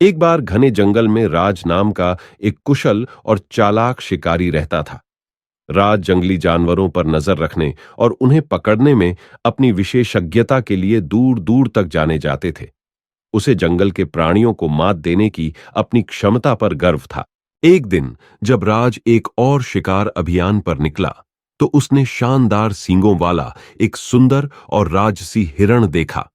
एक बार घने जंगल में राज नाम का एक कुशल और चालाक शिकारी रहता था। राज जंगली जानवरों पर नजर रखने और उन्हें पकड़ने में अपनी विशेषज्ञता के लिए दूर दूर तक जाने जाते थे। उसे जंगल के प्राणियों को मात देने की अपनी क्षमता पर गर्व था। एक दिन जब राज एक और शिकार अभियान पर निकला, तो उसने शानदार सींगों वाला एक सुंदर और राजसी हिरण देखा।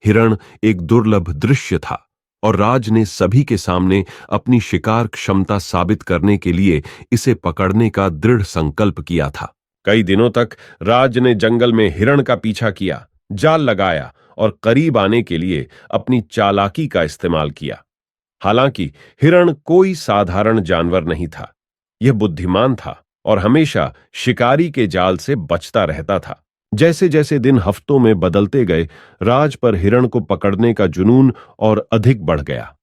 हिरण एक दुर्लभ दृश्य था और राज ने सभी के सामने अपनी शिकार क्षमता साबित करने के लिए इसे पकड़ने का दृढ़ संकल्प किया था। कई दिनों तक राज ने जंगल में हिरण का पीछा किया, जाल लगाया और करीब आने के लिए अपनी चालाकी का इस्तेमाल किया। हालांकि हिरण कोई साधारण जानवर नहीं था। यह बुद्धिमान था और हमेशा शिकारी के जाल से बचता रहता था। जैसे जैसे दिन हफ्तों में बदलते गए, राज पर हिरण को पकड़ने का जुनून और अधिक बढ़ गया।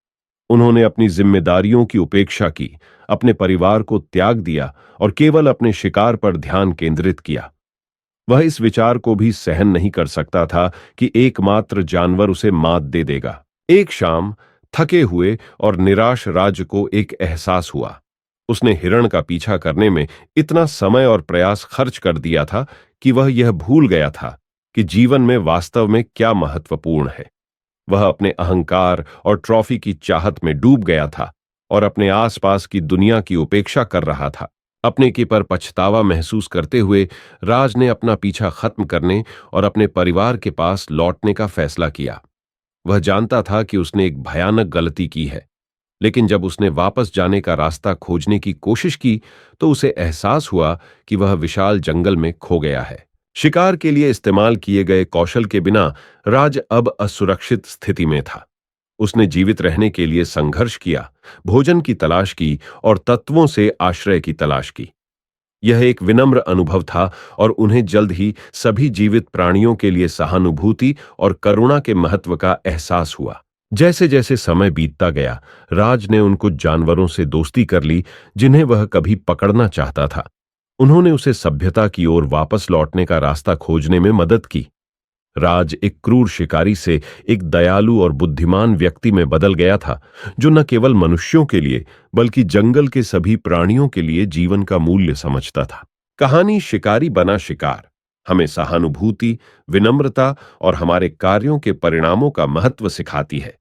उन्होंने अपनी जिम्मेदारियों की उपेक्षा की, अपने परिवार को त्याग दिया और केवल अपने शिकार पर ध्यान केंद्रित किया। वह इस विचार को भी सहन नहीं कर सकता था कि एकमात्र जानवर उसे मात दे देगा। एक शाम थके हुए और निराश राज को एक एहसास हुआ। उसने हिरण का पीछा करने में इतना समय और प्रयास खर्च कर दिया था कि वह यह भूल गया था कि जीवन में वास्तव में क्या महत्वपूर्ण है। वह अपने अहंकार और ट्रॉफी की चाहत में डूब गया था और अपने आसपास की दुनिया की उपेक्षा कर रहा था। अपने के पर पछतावा महसूस करते हुए राज ने अपना पीछा खत्म करने और अपने परिवार के पास लौटने का फैसला किया। वह जानता था कि उसने एक भयानक गलती की है, लेकिन जब उसने वापस जाने का रास्ता खोजने की कोशिश की, तो उसे एहसास हुआ कि वह विशाल जंगल में खो गया है। शिकार के लिए इस्तेमाल किए गए कौशल के बिना राज अब असुरक्षित स्थिति में था। उसने जीवित रहने के लिए संघर्ष किया, भोजन की तलाश की और तत्वों से आश्रय की तलाश की। यह एक विनम्र अनुभव था और उन्हें जल्द ही सभी जीवित प्राणियों के लिए सहानुभूति और करुणा के महत्व का एहसास हुआ। जैसे जैसे समय बीतता गया, राज ने उन कुछ जानवरों से दोस्ती कर ली जिन्हें वह कभी पकड़ना चाहता था। उन्होंने उसे सभ्यता की ओर वापस लौटने का रास्ता खोजने में मदद की। राज एक क्रूर शिकारी से एक दयालु और बुद्धिमान व्यक्ति में बदल गया था, जो न केवल मनुष्यों के लिए बल्कि जंगल के सभी प्राणियों के लिए जीवन का मूल्य समझता था। कहानी शिकारी बना शिकार हमें सहानुभूति, विनम्रता और हमारे कार्यों के परिणामों का महत्व सिखाती है।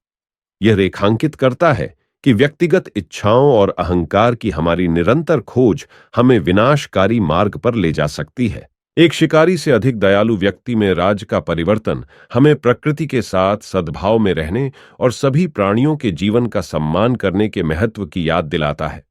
यह रेखांकित करता है कि व्यक्तिगत इच्छाओं और अहंकार की हमारी निरंतर खोज हमें विनाशकारी मार्ग पर ले जा सकती है। एक शिकारी से अधिक दयालु व्यक्ति में राज का परिवर्तन हमें प्रकृति के साथ सद्भाव में रहने और सभी प्राणियों के जीवन का सम्मान करने के महत्व की याद दिलाता है।